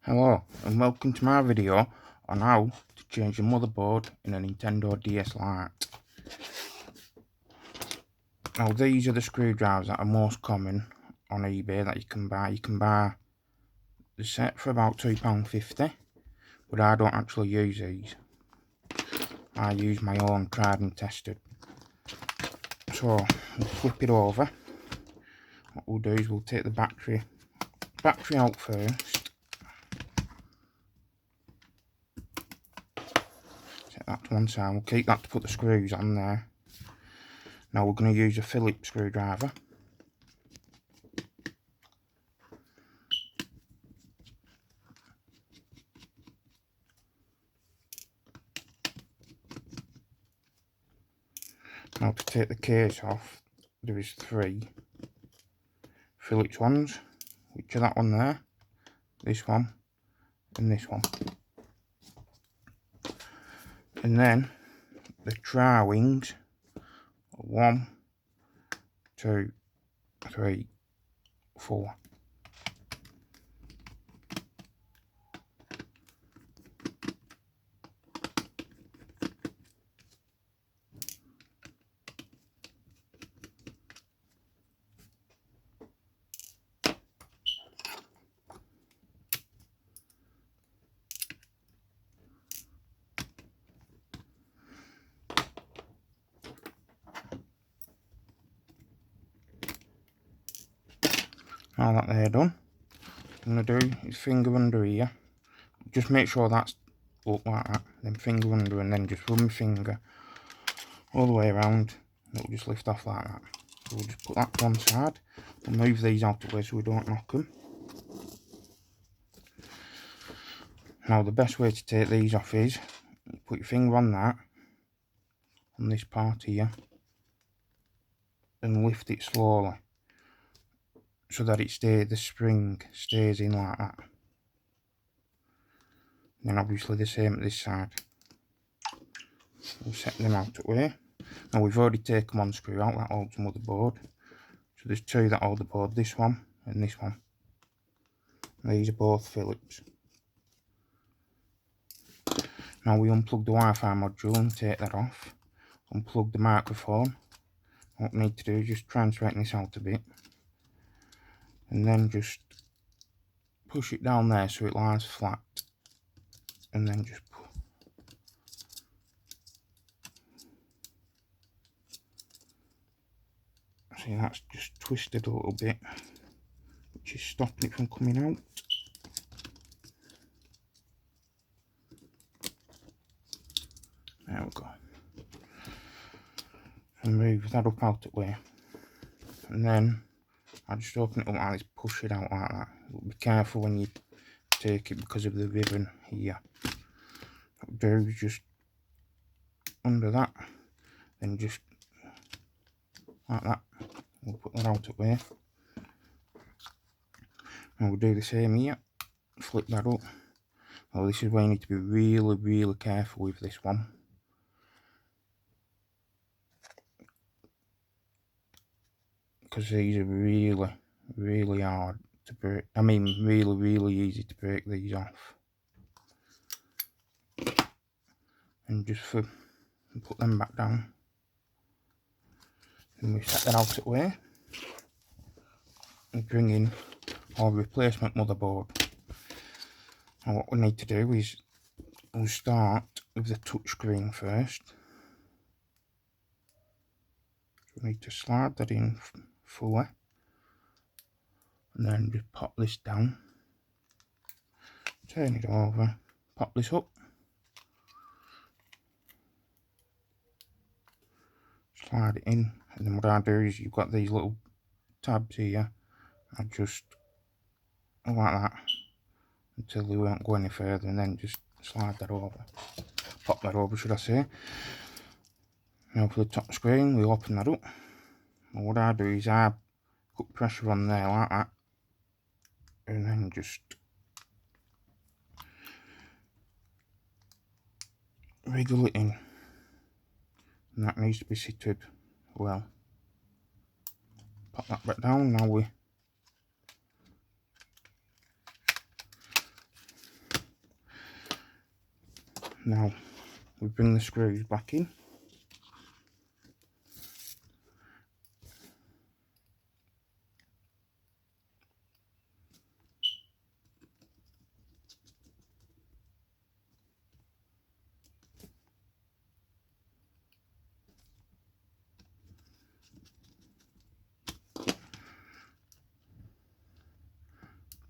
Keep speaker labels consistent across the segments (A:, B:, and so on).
A: Hello and welcome to my video on how to change the motherboard in a Nintendo DS Lite. Now these are the screwdrivers that are most common on eBay that you can buy. You can buy the set for about £2.50, but I don't actually use these. I use my own tried and tested. So we'll flip it over. What we'll do is we'll take the battery out first. Set that to one side. We'll keep that to put the screws on there. Now we're going to use a Phillips screwdriver. Now to take the case off, there is 3 Phillips ones, which are that one there, this one, and this one. And then the tri-wings, 1, 2, 3, 4. Now that they're done, what I'm going to do is finger under here. Just make sure that's up like that, then finger under, and then just run my finger all the way around. It'll just lift off like that. So we'll just put that to one side. We'll move these out of the way so we don't knock them. Now the best way to take these off is you put your finger on that, on this part here, and lift it slowly so that the spring stays in like that. And then obviously the same at this side. We'll set them out of the way. Now we've already taken one screw out that holds the motherboard. So there's 2 that hold the board, this one and this one. These are both Phillips. Now we unplug the Wi-Fi module and take that off. Unplug the microphone. What we need to do is just try and straighten this out a bit. And then just push it down there so it lies flat. And then just pull. See, that's just twisted a little bit, which is stopping it from coming out. There we go. And move that up out of the way. And then I just open it up like this, push it out like that. But be careful when you take it because of the ribbon here. What do is just under that, then just like that. We'll put that out of the way. And we'll do the same here. Flip that up. Now this is where you need to be really careful with this one. Because these are really hard to break. I mean really easy to break these off. And just put them back down. And we set that out of the way. And bring in our replacement motherboard. And what we need to do is we'll start with the touchscreen first. We need to slide that in fully, and then just pop this down, turn it over, pop this up, slide it in, and then what I do is you've got these little tabs here. I just like that until they won't go any further, and then just slide that over, pop that over should I say. Now for the top screen, we open that up, and what I do is I put pressure on there like that, and then just wriggle it in, and that needs to be seated well. Pop that back down. Now we Now we bring the screws back in.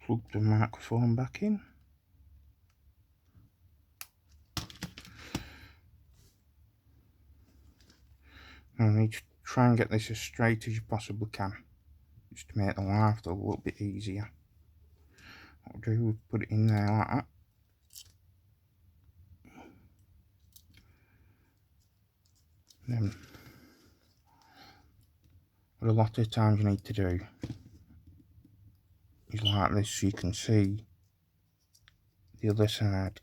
A: Plug the microphone back in. Now you need to try and get this as straight as you possibly can, just to make the life a little bit easier. What we'll do, we'll put it in there like that. Then what a lot of times you need to do is like this, so you can see the other side.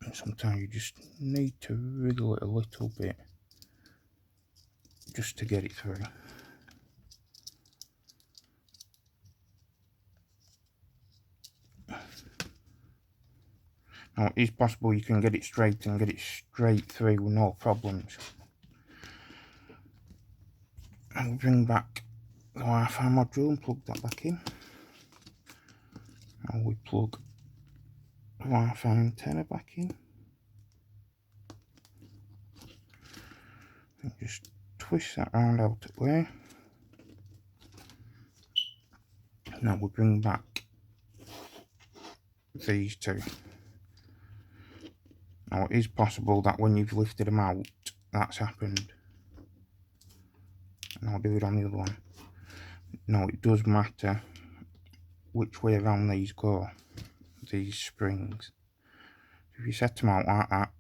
A: And sometimes you just need to wriggle it a little bit just to get it through. Now it is possible you can get it straight and get it straight through with no problems. And we'll bring back the Wi-Fi module and plug that back in. Now we plug the Wi-Fi antenna back in. And just twist that round out of the way. Now we bring back these two. Now it is possible that when you've lifted them out, that's happened. And I'll do it on the other one. Now it does matter which way around these go, these springs. If you set them out like that,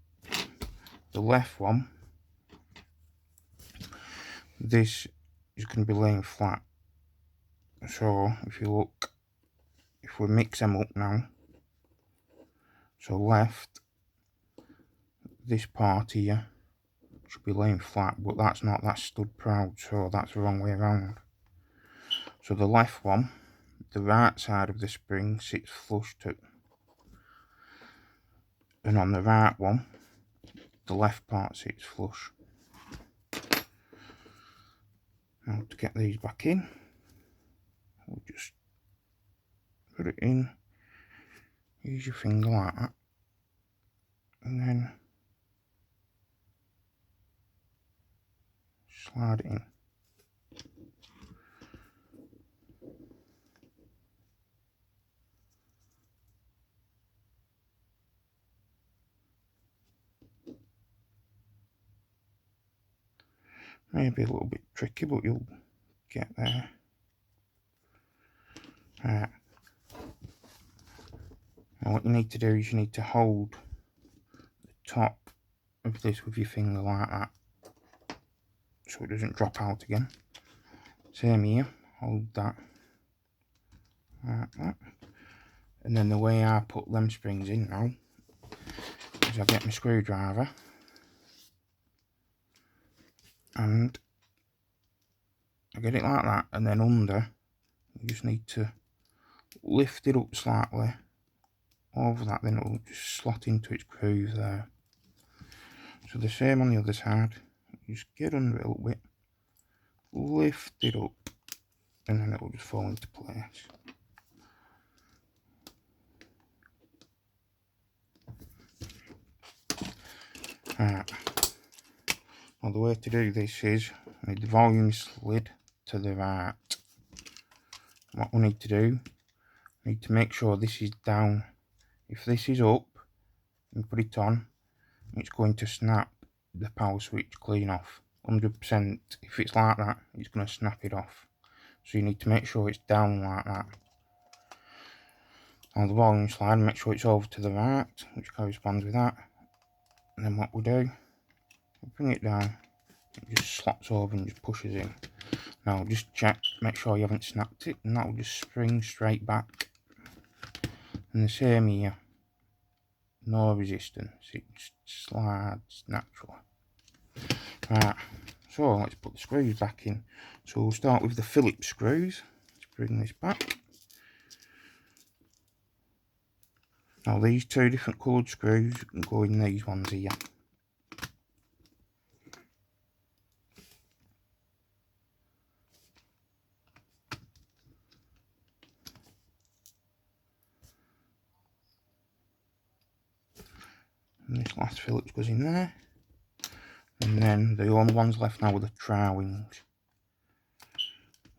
A: the left one, this is going to be laying flat. So if you look, if we mix them up now, so left, this part here should be laying flat, but that's not, that's stood proud, so that's the wrong way around. So the left one, the right side of the spring sits flush to, and on the right one, the left part sits flush. Now to get these back in, we'll just put it in, use your finger like that, and then slide it in. Maybe a little bit tricky, but you'll get there. Right. Now what you need to do is you need to hold the top of this with your finger like that, so it doesn't drop out again. Same here, hold that like that. And then the way I put them springs in now is I get my screwdriver and I get it like that, and then under you just need to lift it up slightly over that, then it will just slot into its groove there. So the same on the other side, you just get under it a little bit, lift it up, and then it will just fall into place. Right. Well, the way to do this is we need the volume slid to the right. What we need to do, we need to make sure this is down. If this is up and put it on, it's going to snap the power switch clean off. 100%. If it's like that, it's going to snap it off. So you need to make sure it's down like that. On the volume slide, make sure it's over to the right, which corresponds with that. And then what we do, we bring it down, it just slots over and just pushes in. Now just check, make sure you haven't snapped it, and that will just spring straight back. And the same here, no resistance, it just slides naturally. Right, so let's put the screws back in. So we'll start with the Phillips screws. Let's bring this back. Now these two different coloured screws go in these ones here. And this last Phillips goes in there. And then the only ones left now are the tri-wings.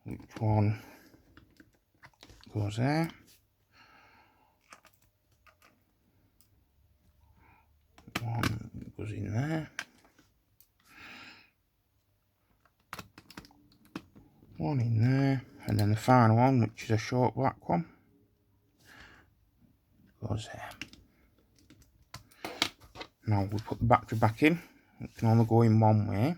A: Which one goes there? One goes in there. One in there. And then the final one, which is a short black one, goes there. Now we put the battery back in. It can only go in one way.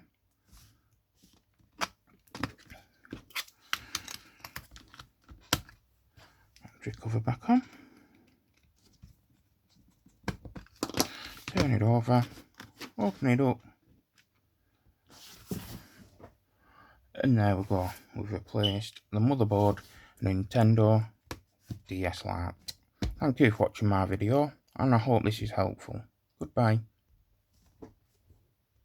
A: Battery cover back on. Turn it over. Open it up. And there we go. We've replaced the motherboard Nintendo DS Lite. Thank you for watching my video, and I hope this is helpful. Goodbye.